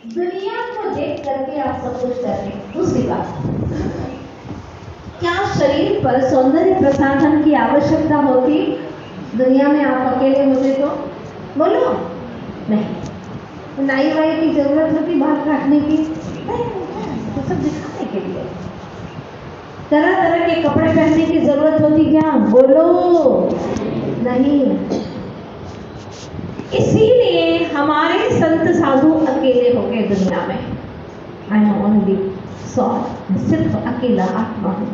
दुनिया को देख करके आप सब कुछ कर रहे हैं। दूसरी बात, क्या शरीर पर सौंदर्य प्रसाधन की आवश्यकता होती दुनिया में आप अकेले होते तो? बोलो नहीं। नाई वाई की जरूरत होती बाल काटने की? नहीं, तो सब दिखाने के लिए। तरह तरह के कपड़े पहनने की जरूरत होती क्या? बोलो नहीं। इसीलिए हमारे संत साधु अकेले हो गए दुनिया में। आई एम ओनली सॉल, सिर्फ अकेला आत्मा हूँ।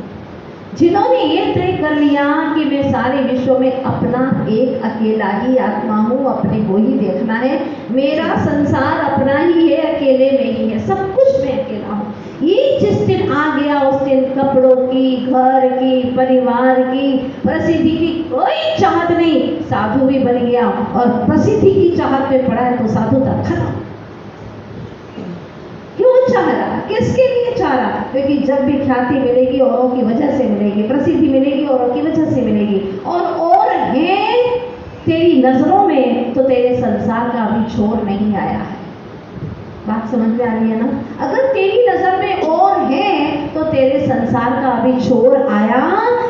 जिन्होंने ये तय कर लिया कि मैं सारे विश्व में अपना एक अकेला ही आत्मा हूँ, अपने को ही देखना है, मेरा संसार अपना ही है, अकेले में ही है, सब कुछ मैं अकेला हूँ। ये जिस दिन आ गया उस दिन कपड़ों की, घर की, परिवार की, प्रसिद्धि की कोई चाहत नहीं। साधु भी बन गया और प्रसिद्धि की चाहत में पड़ा है तो साधु तक खत्म। क्यों चाह रहा? किसके लिए चाह रहा? क्योंकि जब भी ख्याति मिलेगी औरों की वजह से मिलेगी, प्रसिद्धि मिलेगी औरों की वजह से मिलेगी, और है तेरी नजरों में तो तेरे संसार का अभी छोर नहीं आया है। बात समझ में आ रही है ना? अगर तेरी नजर में और है तो तेरे संसार का अभी छोर आया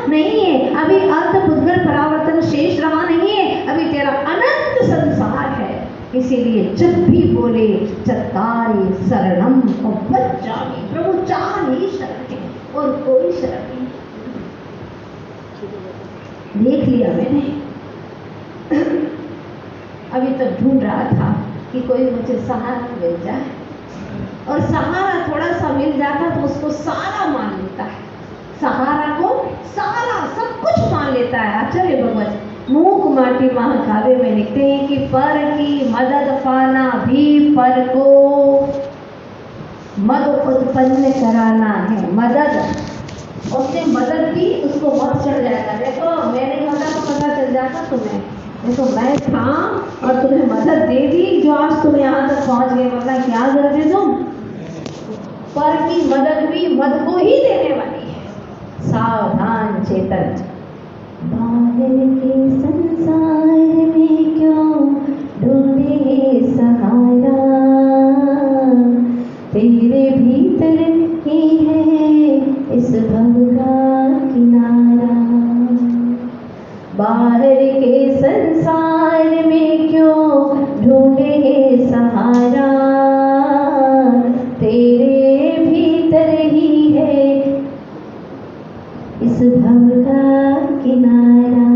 नहीं है, अभी अर्थ पुद्गल परावर्तन शेष रहा नहीं है, अभी तेरा अनंत संसार है। इसीलिए जब भी बोले चत्तारे शरणम और बच्चामी, प्रभु चार ही शरण है और कोई शरण नहीं। देख लिया मैंने। अभी तक ढूंढ रहा था कि कोई मुझे सहारा मिल जाए, और सहारा थोड़ा सा मिल जाता तो उसको सारा मान लेता है। सहारा को सारा सब कुछ मान लेता है। आचार्य भगवत मूक माटी महाकाव्य में लिखते हैं कि पर की मदद पाना भी पर को मद उत्पन्न कराना है। मदद, उसने मदद की, उसको मद चढ़ जाएगा। देखो मैं नहीं होता तो पता चल जाता तुम्हें। देखो मैं था और तुम्हें मदद दे दी जो आज तुम यहाँ तक पहुँच गए, वरना क्या करते तुम? पर की मदद भी मद को ही देने वाली है। सावधान चेतन। बाहर के संसार में क्यों ढूंढे सहारा, तेरे भीतर ही है इस भव का किनारा। बाहर के संसार में क्यों ढूंढे सहारा, तेरे भीतर ही है इस भव का किनारा।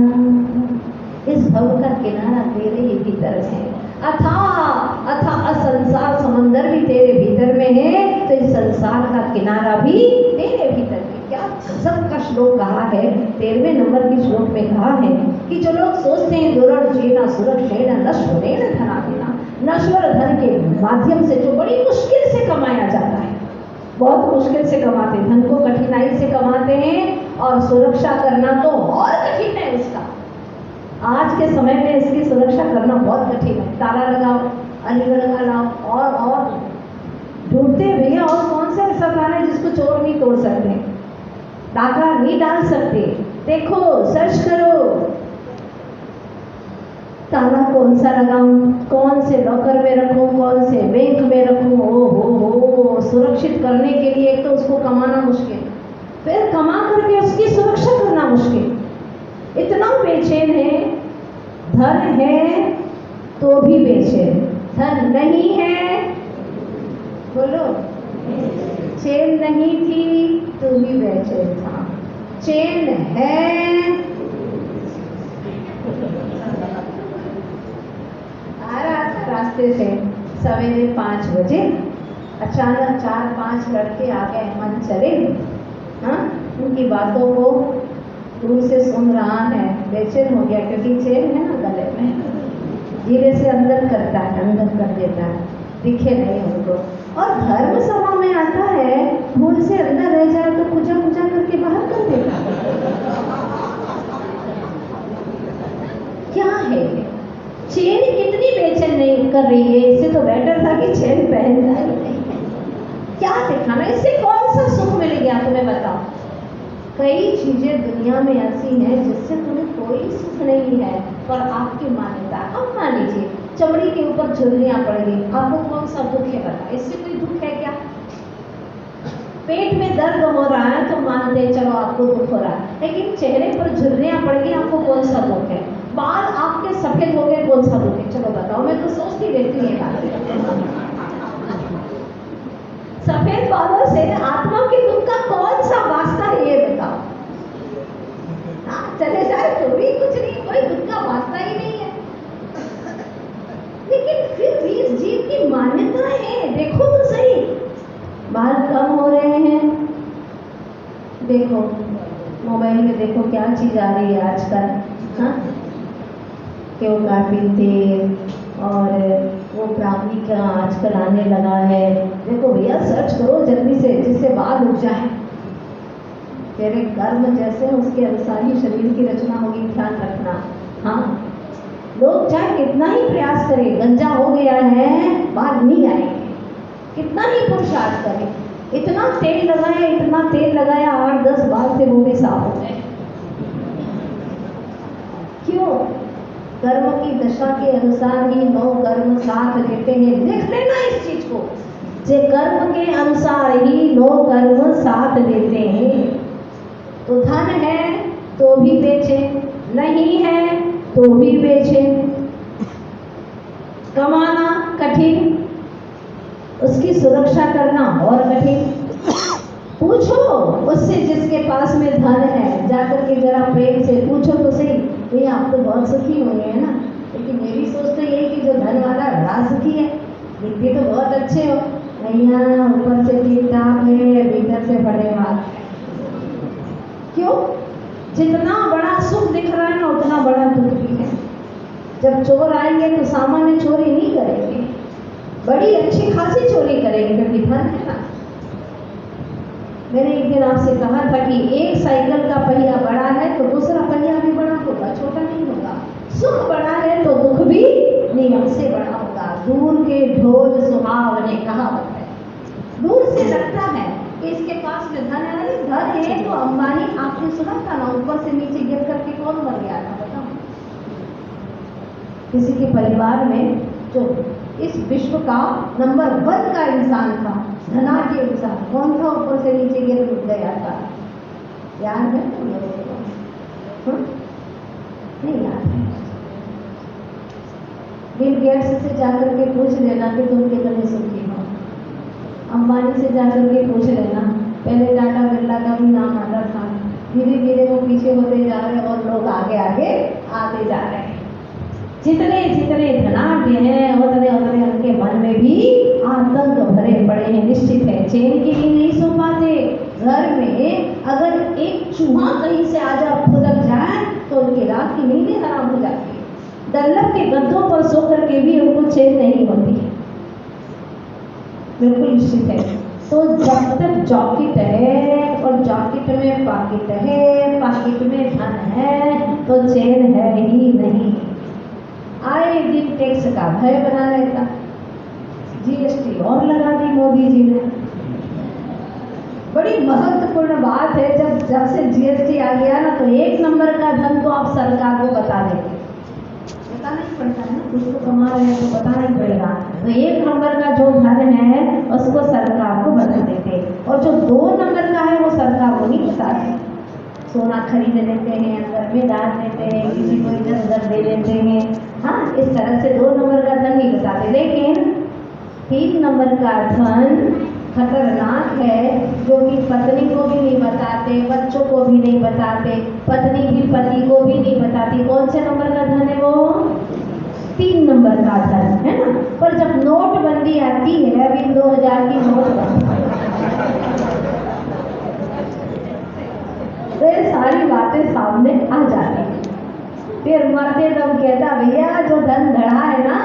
इस भव का किनारा तेरे ही भीतर है। अथाह अथाह संसार समंदर भी तेरे भीतर में है, तो इस संसार का किनारा भी तेरे भीतर में। क्या गजब का श्लोक कहा है, 13वें नंबर की श्लोक में कहा है कि जो लोग सोचते हैं दुर्जेना सुरक्षेण नश्वरेण धनादिना, नश्वर धन के माध्यम से जो बड़ी मुश्किल से कमाया जाता है, बहुत मुश्किल से कमाते हैं, धन को कठिनाई से कमाते हैं, और सुरक्षा करना तो और कठिन है उसका। आज के समय में इसकी सुरक्षा करना बहुत कठिन है। ताला लगाओ, अलीगढ़ का लाओ, और ढूंढते भैया और कौन सा ऐसा ताला है जिसको चोर नहीं तोड़ सकते, डाका नहीं डाल सकते। देखो सर्च करो ताला कौन सा लगाऊं, कौन से लॉकर में रखूं, कौन से बैंक में रखूं। ओ हो, सुरक्षित करने के लिए एक तो उसको कमाना मुश्किल, फिर कमा करके उसकी सुरक्षा करना मुश्किल। इतना बेचैन है। धन है तो भी बेचैन, धन नहीं है बोलो, चैन नहीं थी तो भी बेचैन था, चैन है। आ रहा था रास्ते से सवेरे 5 बजे, अचानक 4-5 लड़के आ गए, मन चले। हाँ, उनकी बातों को दूर से सुन रहा है, बेचैन हो गया क्योंकि चैन है ना गले में, धीरे से अंदर करता है, अंदर कर देता है, दिखे नहीं उनको। और धर्म सभा में आता है, भूल से अंदर रह जाए तो पूजा पूजा करके बाहर कर देता है। क्या है चैन कितनी बेचैन नहीं कर रही है? इससे तो बेटर था कि चैन पहनना ही नहीं। क्या दिखाना, इससे कौन सा सुख मिल गया तुम्हें बताओ? कई चीजें दुनिया में ऐसी हैं जिससे तुम्हें कोई सुख नहीं है, पर आपकी मान्यता। अब मान लीजिए चमड़ी के ऊपर झुर्रियां पड़ गई, आपको कौन सा दुख है बता? इससे कोई दुख है क्या? पेट में दर्द हो रहा है तो मानते हैं चलो आपको दुख हो रहा है, लेकिन चेहरे पर झुर्रियां पड़ गई, आपको कौन सा दुख है? बाल आपके सफेद हो गए, कौन सा दुख है? चलो बताओ, मैं तो सोचती रहती हूँ ये बात। सफेद बालों से आत्मा के दुख का कौन सा वास्ता है ये बताओ? हाँ, चले जाए तो भी कुछ नहीं, कोई दुख का वास्ता ही नहीं है। लेकिन फिर भी इस जीव की मान्यता है, देखो तो सही, बाल कम हो रहे हैं, देखो मोबाइल में देखो क्या चीज आ रही है आजकल, हाँ, केवकार्पिन तेल और वो ब्राह्मी का आजकल आने लगा है। देखो भैया सर्च करो जल्दी से, जिससे बाल उग जाए। तेरे कर्म जैसे उसके अनुसार ही शरीर की रचना होगी, ध्यान रखना। हाँ, लोग चाहे कितना ही प्रयास करें, गंजा हो गया है बाल नहीं आएंगे, कितना ही पुरुषार्थ करें, इतना तेल लगाया, इतना तेल लगाया, 8-10 बाल से वो भी साफ हो गए। क्यों? कर्म की दशा के अनुसार ही 9 कर्म साथ देते हैं। देख लेना इस चीज को, जे कर्म के अनुसार ही 9 कर्म साथ देते हैं। तो धन है तो भी बेचे, नहीं है तो भी बेचे। कमाना कठिन, उसकी सुरक्षा करना और कठिन। पूछो उससे जिसके पास में धन है, जाकर के जरा प्रेम से पूछो तो सही, ये आप तो बहुत सुखी होंगे है ना, लेकिन मेरी सोच तो यही कि जो धन वाला बड़ा सुखी है, दिखते तो बहुत अच्छे हो, भैया ऊपर से ठीक ठाक है, भीतर से बड़े बात। क्यों? जितना बड़ा सुख दिख रहा है ना, उतना बड़ा दुख भी है। जब चोर आएंगे तो सामान्य चोरी नहीं करेंगे, बड़ी अच्छी खासी चोरी करेंगे, क्योंकि धन है ना। मैंने एक दिन आपसे कहा था कि एक साइकिल का पहिया बड़ा है तो दूसरा पहिया भी बड़ा होगा, छोटा नहीं होगा। सुख बड़ा है तो दुख भी नियम से बड़ा होगा। दूर के ढोल सुहावने कहावत है। दूर से लगता है कि इसके पास में धन है, अरे धन है तो अंबानी, आपने सुना था ना, ऊपर से नीचे गिर करके कौन मर गया था बताओ? किसी के परिवार में जो इस विश्व का नंबर 1 का इंसान था, धनाढ्य इंसान, कौन था ऊपर से नीचे गिर गया था? याद है तुम लोगों को? नहीं याद है? बिल गेट्स से जाकर के पूछ लेना कि तुम कितने सुखी हो। अंबानी से जाकर के पूछ लेना, पहले टाटा बिरला का भी नाम आता था, धीरे धीरे वो पीछे होते जा रहे और लोग आगे आगे आते जा रहे हैं। जितने जितने धनाढ्य हैं उतने उतने उनके मन में भी आतंक भरे पड़े हैं। निश्चित है चैन की नींद नहीं सो पाते। घर में अगर एक चूहा कहीं से आ जा फुदक जाए तो उनकी रात की नींदें हराम हो जाती है। डल्लभ के गद्दों पर सो करके भी उनको चैन नहीं होती है। बिल्कुल निश्चित है। तो जब तक जॉकेट है और जॉकेट में पॉकेट है, पॉकेट में धन है, तो चैन है ही नहीं। आए दिन टैक्स का भय बना रहता, जीएसटी और लगा दी मोदी जी ने। बड़ी महत्वपूर्ण बात है, जब से जीएसटी आ गया ना, तो 1 नंबर का धन तो आप सरकार को बता देंगे, बताना ही पड़ता है ना, कुछ तो कमा रहे हैं तो बताना ही पड़ेगा। तो 1 नंबर का जो धन है उसको सरकार को बता देते, और जो 2 नंबर का है वो सरकार को नहीं बताते। सोना खरीद लेते हैं, घर में डाल देते हैं, किसी को इधर दे देते हैं। हाँ, इस तरह से 2 नंबर का धन नहीं बताते। लेकिन 3 नंबर का धन खतरनाक है, जो कि पत्नी को भी नहीं बताते, बच्चों को भी नहीं बताते, पत्नी भी पति को भी नहीं बताती। कौन से नंबर का धन है वो? 3 नंबर का धन है ना। पर जब नोटबंदी आती है, अभी 2000 की नोटबंदी, तो ये सारी बातें सामने आ जाती हैं। फिर मरते दम कहता, भैया जो धन धड़ा है ना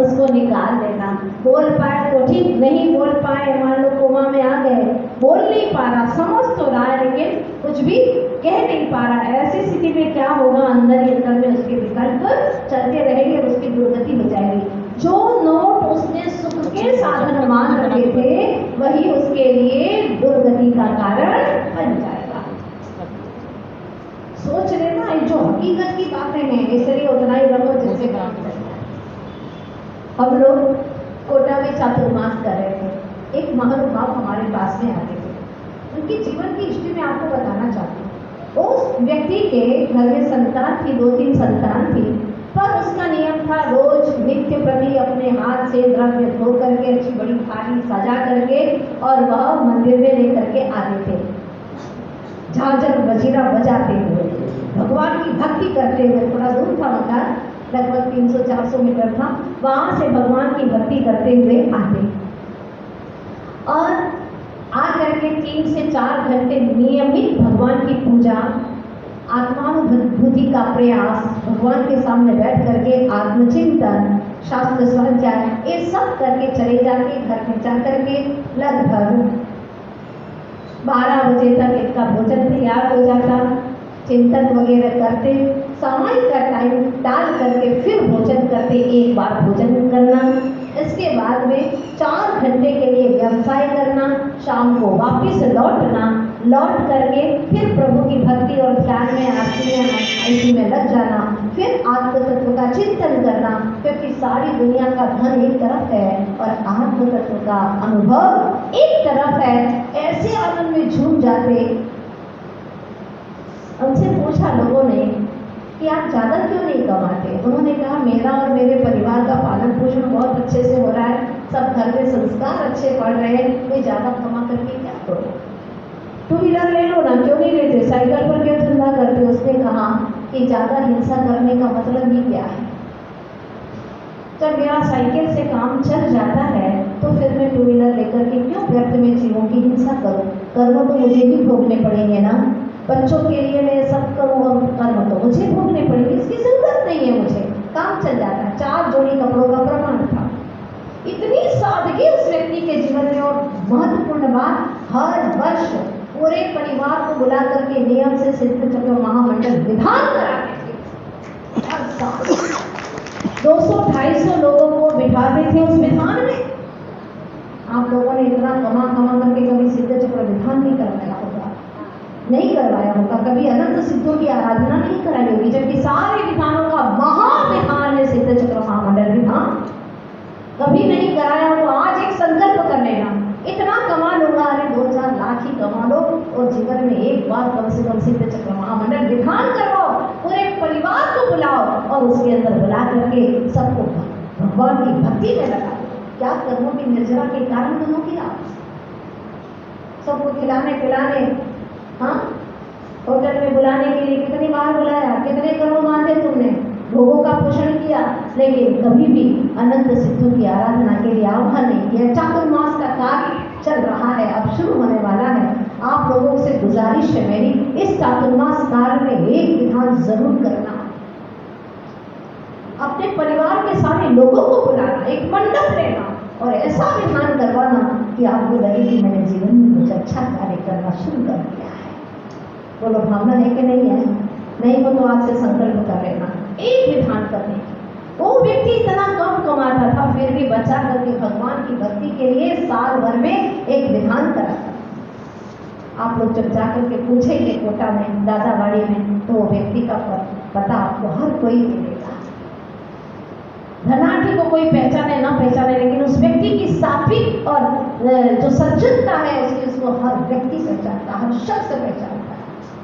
उसको निकाल देना। बोल पाए तो ठीक, नहीं बोल पाए, मान लो कोमा में आ गए, बोल नहीं पा रहा, समझ तो रहा है लेकिन कुछ भी कह नहीं पा रहा। ऐसी स्थिति में क्या होगा, अंदर ही अंदर में उसके विकल्प चलते रहेंगे, उसकी दुर्गति हो जाएगी। जो नोट उसने सुख के साधन मान रखे थे, वही उसके लिए दुर्गति का कारण बन जाएगा। सोच लेना, जो हकीकत की बातें हैं, इसलिए उतना ही रखो जिससे काम करना है। हम लोग कोटा में चातुर्मास कर रहे थे। एक महानुभाव हमारे पास में आते थे। उनकी जीवन की हिस्ट्री में आपको बताना चाहती हूँ। उस व्यक्ति के घर में संतान थी, 2-3 संतान थी, पर उसका नियम था रोज नित्य प्रति अपने हाथ से द्रव्य धो करके अच्छी बड़ी थाली सजा करके और वह मंदिर में लेकर के आते थे, झांझर बजीरा बजाते हुए, भगवान की भक्ति करते हुए। थोड़ा दूर था मकान, लगभग 300-400 मीटर था, वहां से भगवान की भक्ति करते हुए आते और आकर के 3 से 4 घंटे नियमित भगवान की पूजा, आत्मानुभूति का प्रयास, भगवान के सामने बैठ करके आत्मचिंतन, शास्त्र स्वाध्याय, ये सब करके चले जाके घर में जा करके लगभग 12 बजे तक इनका भोजन तैयार हो जाता। चिंतन वगैरह करते, समय का टाइम डाल करके फिर भोजन करते, एक बार भोजन करना, इसके बाद में 4 घंटे के लिए व्यवसाय करना, शाम को वापिस लौटना, लौट करके फिर प्रभु की भक्ति और ध्यान में आरती में लग जाना, फिर आत्म तत्व का चिंतन करना, क्योंकि सारी दुनिया का धन एक तरफ है और आत्म तत्व का अनुभव एक तरफ है। ऐसे आनंद में झूम जाते। उनसे पूछा लोगों ने कि आप ज़्यादा क्यों नहीं कमाते? उन्होंने कहा मेरा और मेरे परिवार का पालन पोषण बहुत अच्छे से हो रहा है, सब घर में संस्कार अच्छे पड़ रहे हैं, मैं ज़्यादा कमा करके क्या करूँ? 2 व्हीलर ले लो ना, क्यों नहीं लेते? साइकिल पर क्यों धंधा करते? उसने कहा कि ज़्यादा हिंसा करने का मतलब ही क्या है? जब मेरा साइकिल से काम चल जाता है तो फिर मैं 2 व्हीलर लेकर के क्यों व्यर्थ में जीवों की हिंसा करूँ? कर्म तो मुझे भी भोगने पड़ेंगे ना। बच्चों के लिए मैं सब करूँ और कर्म तो मुझे भोगने पड़ेंगे, इसकी जरूरत नहीं है मुझे, काम चल जाता है। 4 जोड़ी कपड़ों का प्रमाण था। इतनी सादगी उस व्यक्ति के जीवन में। और महत्वपूर्ण बात, हर वर्ष पूरे परिवार को बुला करके नियम से सिद्ध चक्र महामंडल विधान कराते थे। हर साल 200-250 लोगों को बिठाते थे उस विधान में। आप लोगों ने इतना कमा करके कभी सिद्ध चक्र विधान नहीं करवाया होगा, नहीं करवाया होगा, कभी अनंत सिद्धों की आराधना नहीं कराई होगी, जबकि सारे विधानों का महाविधान है सिद्ध चक्र महामंडल विधान। कभी नहीं कराया हो तो आज एक संकल्प कर लेना, इतना कमा लूंगा, अरे 2-4 लाख ही कमा लो और जीवन में एक बार कम से कम सिद्ध चक्र महामंडल विधान करवाओ, पूरे परिवार को बुलाओ और उसके अंदर बुला करके सबको भगवान की भक्ति में लगा। क्या कर्मों की निर्जरा के कारण बनोगी आप? सबको खिलाने पिलाने, हाँ, होटल में बुलाने के लिए कितनी बार बुलाया, कितने करोड़ बांधे तुमने, लोगों का पोषण किया, लेकिन कभी भी अनंत सिद्धों की आराधना के लिए आह्वान नहीं किया। चातुर्मास का कार्य चल रहा है, अब शुरू होने वाला है। आप लोगों से गुजारिश है मेरी, इस चातुर्मास कार्य में एक विधान जरूर करना, अपने परिवार के सारे लोगों को बुलाना, एक मंडप लेना और ऐसा विधान करवाना कि आपको लगे कि मैंने जीवन में कुछ अच्छा कार्य करना शुरू कर दिया है। बोलो भावना है कि नहीं है? नहीं हो तो आज से संकल्प कर लेना एक विधान करने की। वो व्यक्ति इतना कम कमाता था, फिर भी बचा करके भगवान की भक्ति के लिए साल भर में एक विधान कराता। आप लोग जब जाकर के पूछेंगे कोटा में, दादावाड़ी में, तो वो व्यक्ति का पता आपको हर कोई मिलेगा। धनाढ़ी को कोई पहचाने ना पहचाने, लेकिन उस व्यक्ति की सात्विक और जो सज्जनता है उसको हर व्यक्ति पहचानता, हर शख्स पहचानता है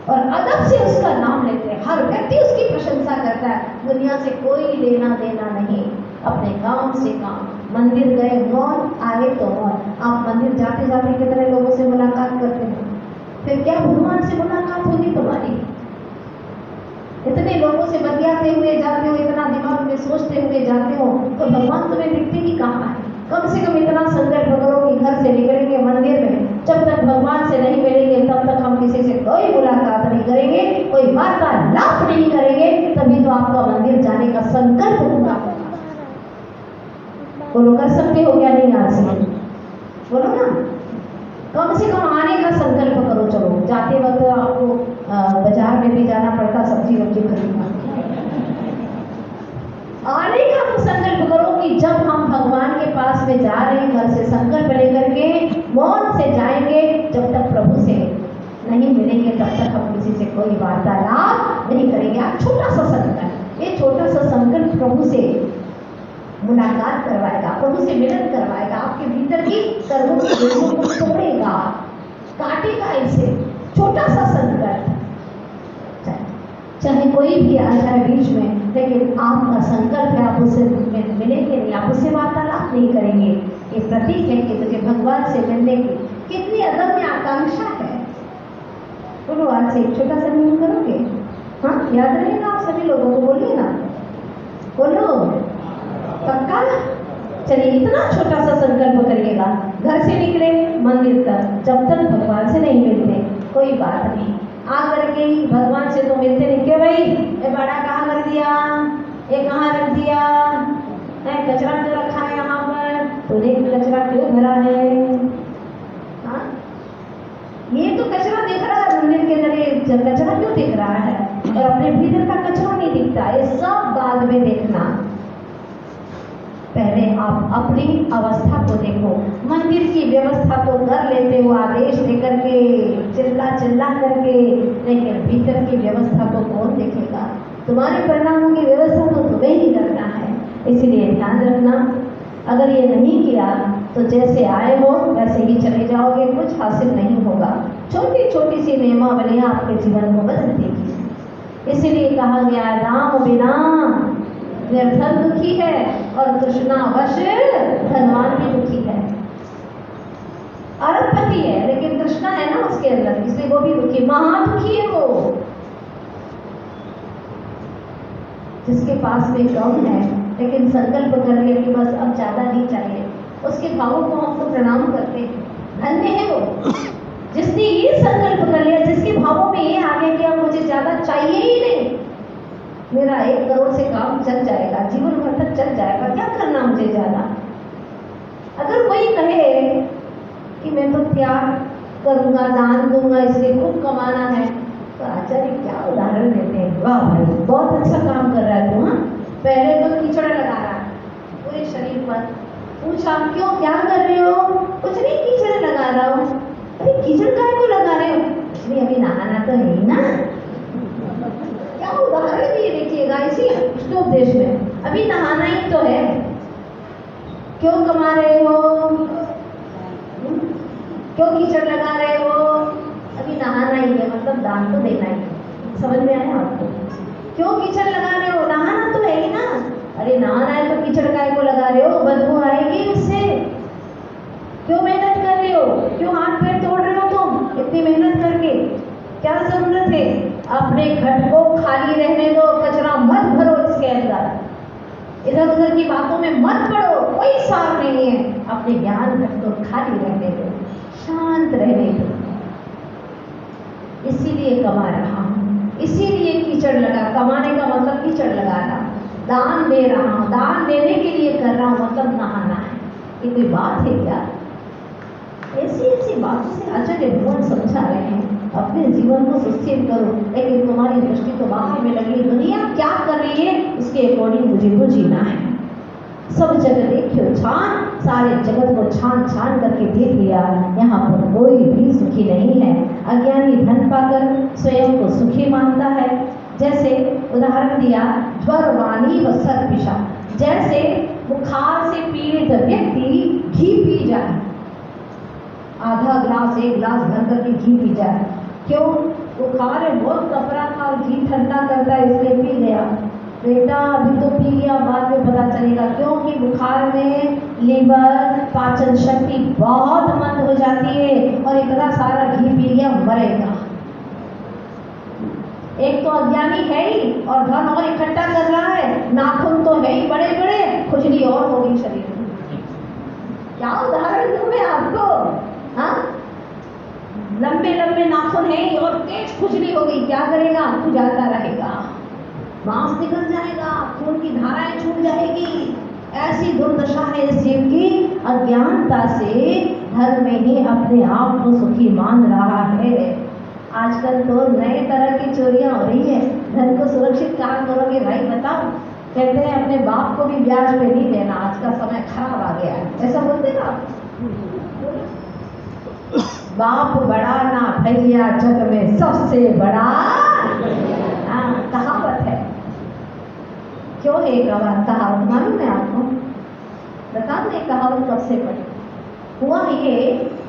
और अदब से उसका नाम लेते हैं। हर व्यक्ति उसकी प्रशंसा करता है। दुनिया से कोई लेना देना नहीं, अपने काम से काम। मंदिर गए मौन, आए तो मौन। आप मंदिर जाते जाते कितने लोगों से मुलाकात करते हैं, फिर क्या भगवान से मुलाकात होगी तुम्हारी? इतने लोगों से बतियाते हुए जाते हो, इतना दिमाग में सोचते हुए जाते हो, तो भगवान तुम्हें दिखते ही कहाँ है? कम से कम इतना संकल्प करो कि घर से निकलेंगे मंदिर में, जब तक भगवान से नहीं मिलेंगे तब तक हम किसी से कोई मुलाकात नहीं करेंगे, कोई वार्तालाप नहीं करेंगे, तभी तो आपका मंदिर जाने का संकल्प पूरा होगा। बोलो कर सकते हो क्या? नहीं आज से बोलो ना, कम से कम आने का संकल्प करो। चलो जाते वक्त आपको बाजार में भी जाना पड़ता सब्जी वब्जी खरीदना, आने का तो संकल्प करो कि जब हम भगवान के पास में जा रहे हैं, घर से संकल्प लेकर के मौन से जाएंगे, जब तक प्रभु से नहीं मिलेंगे तब तक हम किसी से कोई वार्तालाप नहीं करेंगे। आप छोटा सा संकल्प, ये छोटा सा संकल्प प्रभु से मुलाकात करवाएगा, प्रभु से मिलन करवाएगा, आपके भीतर की कर्मों को तोड़ेगा, काटेगा इसे। छोटा सा संकट, चाहे कोई भी आ जाए बीच में, लेकिन आपका संकल्प है आप उससे मिलेंगे नहीं, आप उससे वार्तालाप नहीं करेंगे। ये प्रतीक है कि तुझे भगवान से मिलने की कितनी अदम्य आकांक्षा है। बोलो आज से एक छोटा सा नियम करोगे? हाँ, याद रहेगा आप सभी लोगों को, बोलिए ना, बोलो पक्का। चलिए इतना छोटा सा संकल्प करिएगा, घर से निकले मंदिर तक, जब तक भगवान से नहीं मिलते कोई बात नहीं, आकर के भगवान से तो मिलते नहीं, क्यों भाई ये बड़ा कहाँ कर दिया, ये कहाँ रख दिया, कचरा क्यों रखा है यहाँ पर, तूने कचरा क्यों भरा है? हाँ, ये तो कचरा दिख रहा है मंदिर के अंदर, कचरा क्यों दिख रहा है और अपने भीतर का कचरा नहीं दिखता? ये सब बाद में देखना, पहले आप अपनी अवस्था को देखो। मंदिर की व्यवस्था तो कर लेते हो आदेश देकर के, चिल्ला चिल्ला करके, लेकिन भीतर की व्यवस्था तो कौन देखेगा? तुम्हारे परिणामों की व्यवस्था तो तुम्हें ही करना है। इसलिए ध्यान रखना, अगर ये नहीं किया तो जैसे आए हो वैसे ही चले जाओगे, कुछ हासिल नहीं होगा। छोटी छोटी सी नियमावलियां आपके जीवन को बदल देगी। इसीलिए कहा गया राम बिना निर्धन दुखी है और तृष्णावश धनवान भी दुखी है। अरबपति है लेकिन तृष्णा है ना उसके अंदर, इसलिए वो भी दुखी, महादुखी है वो। जिसके पास में कम है लेकिन संकल्प कर लिया कि बस अब ज्यादा नहीं चाहिए, उसके भावों को हम तो प्रणाम करते हैं, धन्य है वो जिसने ये संकल्प कर लिया, जिसके भावों में ये आ गया कि अब मुझे ज्यादा चाहिए ही नहीं, मेरा 1 करोड़ से काम चल जाएगा, जीवन भर तक चल जाएगा, क्या करना मुझे ज्यादा। अगर कोई कहे कि मैं तो त्याग करूंगा, दान दूंगा, इसलिए खूब कमाना है, तो आचार्य क्या उदाहरण देते हैं, वाह भाई बहुत अच्छा काम कर रहा है तू। हाँ, पहले तो कीचड़ लगा रहा है पूरे शरीर पर, पूछा क्यों, क्या कर रहे हो? कुछ नहीं, कीचड़ लगा रहा हूँ। अरे कीचड़ काय को लगा रहे हो? इसलिए अभी नहाना तो है ही ना। क्या उदाहरण दिए देखिएगा इसी उपदेश में, अभी नहाना ही तो है, क्यों कमा रहे हो, क्यों कीचड़ लगा रहे हो? अभी नहाना ही है, मतलब दान तो देना ही। समझ में आया आपको? क्यों कीचड़ लगा रहे हो? नहाना तो है ही ना। अरे नहाना है तो कीचड़ काय को लगा रहे हो, बदबू आएगी उससे। क्यों मेहनत कर रहे हो, क्यों हाथ पैर तोड़ रहे हो तुम इतनी मेहनत करके, क्या जरूरत है? अपने घट को खाली रहने दो, कचरा मत भरो इसके अंदर, इधर उधर की बातों में मत पड़ो, कोई सार नहीं है। अपने ज्ञान घट को खाली रहने दो, शांत रहने दो। इसीलिए कमा रहा हूँ, इसीलिए कीचड़ लगा, कमाने का मतलब कीचड़ लगाना, दान दे रहा हूँ, दान देने के लिए कर रहा हूँ, मतलब नहाना है। ये कोई बात है क्या? ऐसी ऐसी बातों से आचार्य भगवान समझा रहे हैं, अपने जीवन को सुस्थिर करो, लेकिन तुम्हारी दृष्टि तो बाहर में लगी, दुनिया क्या कर रही है उसके अकॉर्डिंग मुझे तो जीना है। सब जगह देखियो छान, सारे जगत को छान छान करके देख लिया, यहाँ पर कोई भी सुखी नहीं है। अज्ञानी धन पाकर स्वयं को सुखी मानता है। जैसे उदाहरण दिया, ज्वरवाणी व सर्पिशा, जैसे बुखार से पीड़ित व्यक्ति घी पी जाए, आधा ग्लास 1 ग्लास भर करके घी पी जाए, क्यों? बुखार है, बहुत कपड़ा था और घी ठंडा करता है इसलिए पी गया। बेटा अभी तो पी लिया, बाद में पता चलेगा, क्योंकि बुखार में लीवर पाचन शक्ति बहुत मंद हो जाती है और इतना सारा घी पी लिया, मरेगा। एक तो अज्ञानी है ही और धन और इकट्ठा कर रहा है, नाखून तो है ही बड़े बड़े, खुजली और होगी शरीर में। क्या उदाहरण दूं मैं आपको? हाँ, लंबे लंबे नाखून है और तेज खुजली हो गई, क्या करेगा? खुजाता रहेगा, मांस निकल जाएगा, खून की धाराएं छूट जाएगी। ऐसी दुर्दशा है इस जीव की, अज्ञानता से धर्म में ही अपने आप को सुखी मान रहा है। आजकल तो नए तरह की चोरियां हो रही है। धन को सुरक्षित कहाँ करोगे भाई बताओ? कहते हैं अपने बाप को भी ब्याज पे नहीं देना, आज का समय खराब आ गया है, ऐसा बोलते ना। बाप बड़ा ना भैया, जग में सबसे बड़ा। कहावत है, क्यों है कहावत मालूम है आपको? रकाब ने कहावत कब से पढ़ी? हुआ ये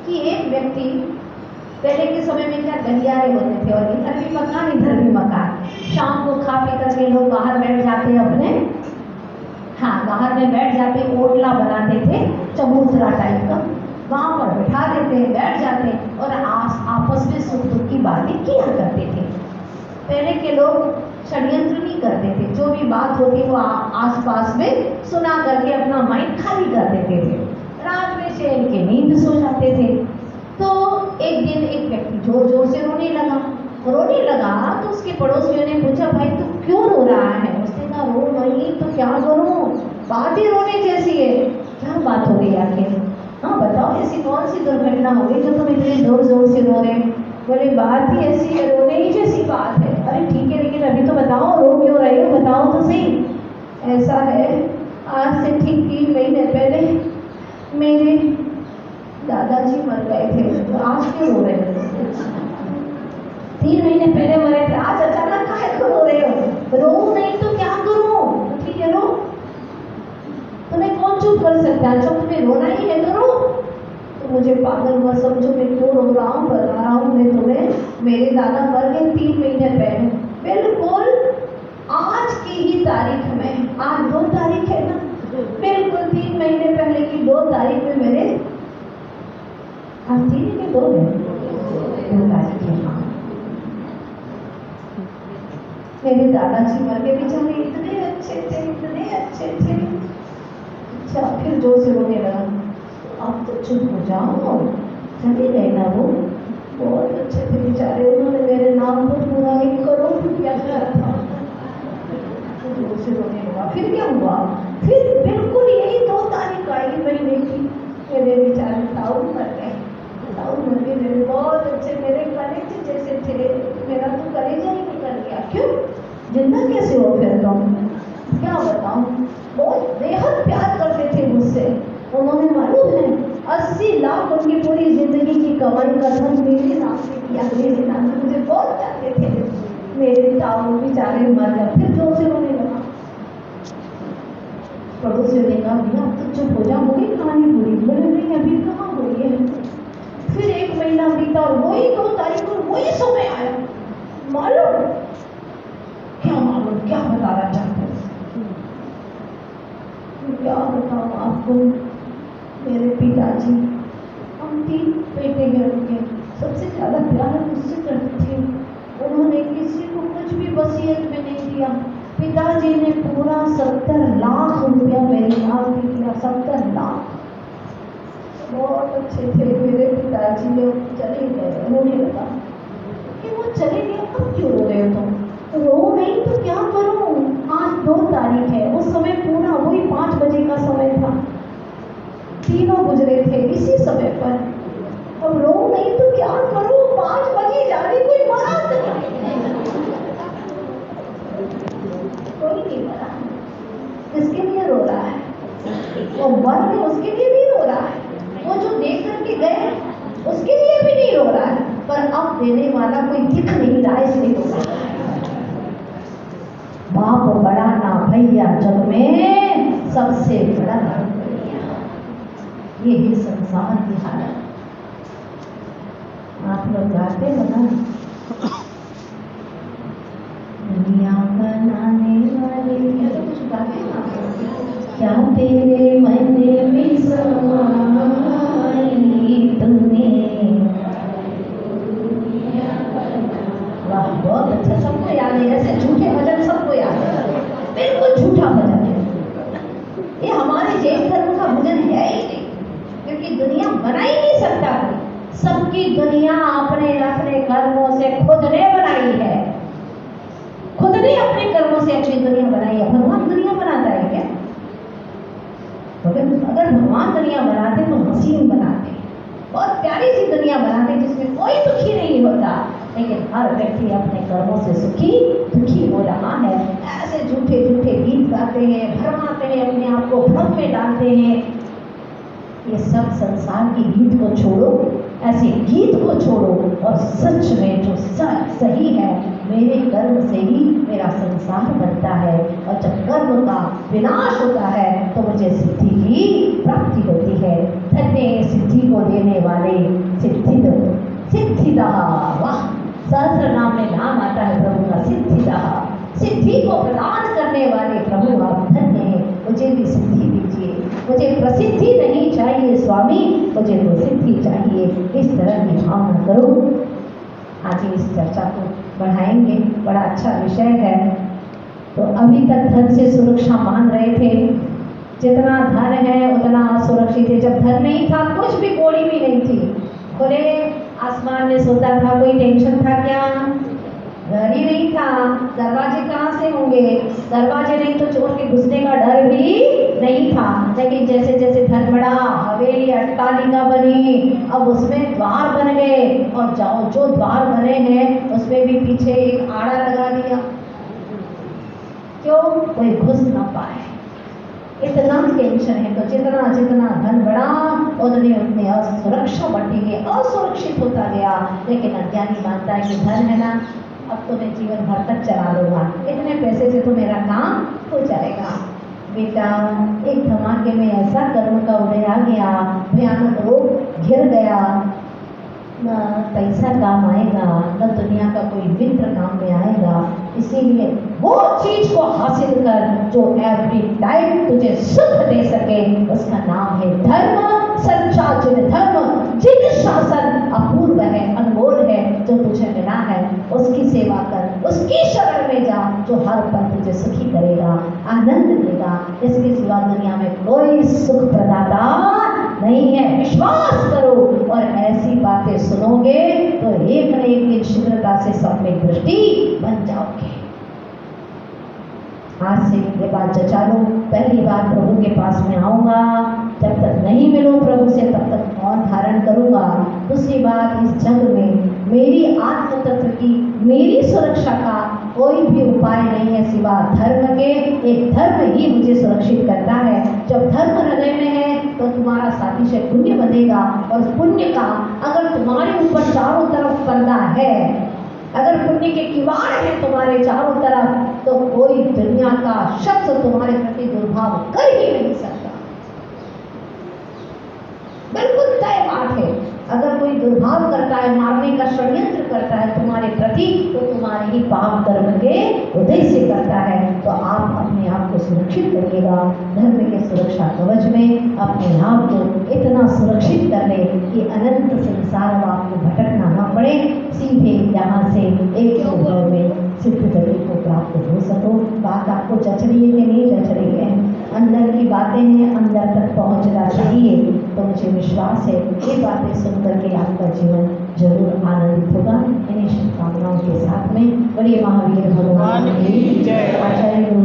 कि एक व्यक्ति, पहले के समय में क्या गलियारे होते थे और इधर भी मकान इधर भी मकान, शाम को खा पी करके लोग बाहर बैठ जाते अपने, हाँ बाहर में बैठ जाते, ओटला बनाते थे चबूतरा टाइप का, वहाँ पर बिठा देते, बैठ जाते और आपस में सुख दुख की बातें किया करते थे। पहले के लोग षड्यंत्र नहीं करते थे, जो भी बात होती वो आस पास में सुना करके अपना माइंड खाली कर देते थे, रात में चैन के नींद सो जाते थे। तो एक दिन एक व्यक्ति जोर जोर से रोने लगा तो उसके पड़ोसियों ने पूछा, भाई तू क्यों रो रहा है? उसने कहा, रो नहीं तो क्या करूं, बात ही रोने जैसी है। क्या बात हो गई आखिर? हाँ बताओ, ऐसी कौन सी दुर्घटना हो गई जो तुम इतने जोर जोर से रो रहे? बोले बात ही ऐसी है, रोने ही जैसी बात है। अरे ठीक है, लेकिन अभी तो बताओ रो क्यों रहे हो, बताओ तो सही। ऐसा है, आज से ठीक 3 महीने पहले मेरे दादाजी मर गए थे, तो आज क्यों रो रहे हो? 3 महीने पहले मरे थे, आज अचानक काहे को रो रहे हो? रो नहीं तो क्या करूं? ठीक है रो, तुम्हें कौन चुप कर सकता है? जब तुम्हें रोना ही है तो रो। तो मुझे पागल मत समझो, मैं क्यों रो रहा हूँ, बता रहा हूँ मैं तुम्हें। मेरे दादा मर गए 3 महीने पहले, बिल्कुल आज की ही तारीख में, आज 2 तारीख है ना, बिल्कुल 3 महीने पहले की 2 तारीख में मेरे, आज 3 के 2 तारीख है, हाँ मेरे दादाजी मर गए। बेचारे इतने अच्छे थे, इतने अच्छे थे। अच्छा फिर जोर से रोने लगा, अब तो चुप हो जाओ, चले गए ना वो, बहुत अच्छे थे बेचारे, उन्होंने मेरे नाम पर पूरा 1 करोड़ रुपया दिया था। जोर से रोने लगा। फिर क्या हुआ? फिर बिल्कुल यही 2 तारीख आई महीने की, मेरे बेचारे ताऊ मर गए। ताऊ मर गए मेरे, बहुत अच्छे, मेरे कलेजे जैसे थे, मेरा तो कलेजा ही निकल गया। क्यों? जिंदा कैसे हो फिर तुम? क्या बताऊं, बहुत बेहद प्यार करते थे मुझसे। उन्होंने मालूम है 80 लाख उनकी पूरी जिंदगी की कमाई का धन मेरे नाम से किया, मेरे नाम से, मुझे बहुत चाहते थे। मेरे ताऊ बेचारे मर गए। फिर जोर से रोने लगा। पड़ोसियों ने कहा, भैया तो चुप हो जा, वही कहानी पूरी। बोले नहीं अभी कहाँ हुई है। फिर 1 महीना बीता और वही 2 तारीख को वही समय आया। मालूम क्या बताना चाहते हैं? क्या बताऊं आपको, मेरे पिताजी, हम 3 बेटे हैं उनके, सबसे ज़्यादा प्यार मुझसे करते थे। उन्होंने किसी को कुछ भी वसीयत में नहीं दिया। पिताजी ने पूरा 70 लाख रुपया मेरे नाम पे किया, 70 लाख। बहुत अच्छे थे मेरे पिताजी, लोग चले गए। रोने लगा कि वो चले गए, अब क्यों रो रहे हो तुम? रो नहीं तो क्या करूं, आज 2 तारीख है, उस समय पूरा वही 5 बजे का समय था, तीनों गुजरे थे इसी समय पर। अब रो नहीं तो क्या करूं, 5 बजे जा रही, कोई बारात नहीं, कोई नहीं मरा। किसके लिए रो रहा है? वो मर गए उसके लिए भी रो रहा है, वो जो देख करके गए उसके लिए भी नहीं रो रहा है, पर अब देने वाला कोई दिख नहीं रहा, इसलिए रो रहा है। बाप बड़ा ना भैया जग में सबसे बड़ा भैया, ये ही संसार की हालत। आप लोग गाते हो ना, दुनिया बनाने वाले, तो कुछ गाते ना, क्या तेरे मन में समाई तूने। वाह बहुत अच्छा, सबको याद है, जैसे झूठे भजन सबको याद है, बिल्कुल झूठा भजन है ये। हमारे जैन धर्म का भजन है ही नहीं, क्योंकि दुनिया बना ही नहीं सकता। सबकी दुनिया अपने अपने कर्मों से खुद ने बनाई है, खुद ने अपने कर्मों से अपनी दुनिया बनाई है। भगवान दुनिया बनाता है क्या? अगर भगवान दुनिया बनाते तो हसीन बनाते, बहुत प्यारी सी दुनिया बनाते जिसमें कोई दुखी नहीं होता। लेकिन हर व्यक्ति अपने कर्मों से दुखी हो रहा है। ऐसे झूठे झूठे गीत गाते हैं, भरमाते हैं, अपने आप को भ्रम में डालते हैं। ये सब संसार की गीत को छोड़ो, ऐसे गीत को छोड़ो और सच में जो सही है, मेरे कर्म से ही मेरा संसार बनता है, और जब कर्म का विनाश होता है तो मुझे सिद्धि की प्राप्ति होती है। धन्य सिद्धि को देने वाले सिद्धिदा। वाह, सहस्र नाम में नाम आता है प्रभु का सिद्धिदा। सिद्धि को प्रदान करने वाले प्रभु आप धन्य हैं। मुझे भी सिद्धि दीजिए, मुझे प्रसिद्धि नहीं चाहिए स्वामी, मुझे तो सिद्धि चाहिए। इस तरह की भावना करो। आगे इस चर्चा को बढ़ाएंगे, बड़ा अच्छा विषय है। तो अभी तक धन से सुरक्षा मान रहे थे, जितना धन है उतना असुरक्षित है। जब धन नहीं था, कुछ भी कोड़ी भी नहीं थी, खुले आसमान में सोता था, कोई टेंशन था क्या? घर ही नहीं था, दरवाजे कहाँ से होंगे? दरवाजे नहीं तो चोर के घुसने का डर भी नहीं था। लेकिन जैसे जैसे धन बढ़ा, हवेली अट्टालिका बनी, अब उसमें द्वार बन गए, और जाओ जो द्वार बने हैं उसमें भी पीछे एक आड़ा लगा दिया, क्यों? कोई घुस ना पाए। इतना टेंशन है। तो जितना जितना धन बढ़ा उतने उतने असुरक्षा बढ़ती गई, असुरक्षित होता गया। लेकिन अज्ञानी मानता है कि धन है ना, अब तो मैं जीवन भर तक चला लूँगा, इतने पैसे से तो मेरा काम हो जाएगा। बेटा, एक धमाके में ऐसा कर्म का उदय आ गया, भयानक रोग घिर गया, न पैसा काम आएगा, न दुनिया का कोई मित्र काम में आएगा। इसीलिए वो चीज को हासिल कर जो एवरी टाइम तुझे सुख दे सके, उसका नाम है धर्म। सच्चा जिन धर्म, जिन शासन अपूर्व है, अनमोल है, जो तुझे मिला है, उसकी सेवा कर, उसकी शरण में जा, जो हर पल तुझे सुखी करेगा, आनंद देगा। इसके सिवा दुनिया में कोई सुख प्रदाता नहीं है। विश्वास करो, और ऐसी बातें सुनोगे तो एक न एक दिन शीघ्रता से सब में दृष्टि बन जाओगे। आज से ये बात जचा लो, पहली बार प्रभु के पास में आऊँगा, जब तक नहीं मिलो प्रभु से तब तक मौन धारण करूँगा। दूसरी बात, इस जग में मेरी आत्म तत्व की, मेरी सुरक्षा का कोई भी उपाय नहीं है सिवा धर्म के। एक धर्म ही मुझे सुरक्षित करता है। जब धर्म हृदय में है तो तुम्हारा साथी से पुण्य बनेगा, और पुण्य का अगर तुम्हारे ऊपर चारों तरफ पर्दा है, अगर पुण्य के किवाड़ हैं तुम्हारे चारों तरफ, तो कोई दुनिया का शख्स तुम्हारे प्रति दुर्भाव कर ही नहीं सकता। बिल्कुल तय बात है। अगर कोई दुर्भाव करता है, मारने का षड्यंत्र करता है तुम्हारे प्रति, तो तुम्हारे ही पाप कर्म के उदय से करता है। तो आप अपने आप को सुरक्षित करिएगा। धर्म के सुरक्षा कवच में अपने आप को इतना सुरक्षित कर ले कि अनंत संसार में आपको भटकना न पड़े, सीधे यहाँ से एक अनुभव में सिद्ध गति को प्राप्त हो सको। बात आपको जच रही है कि नहीं जच रही है? अंदर की बातें हैं, अंदर तक पहुँचना चाहिए। तो मुझे विश्वास है ये बातें सुन करके आपका जीवन जरूर आनंदित होगा। इन्हीं शुभकामनाओं के साथ में बड़े महावीर भगवान की आचार्य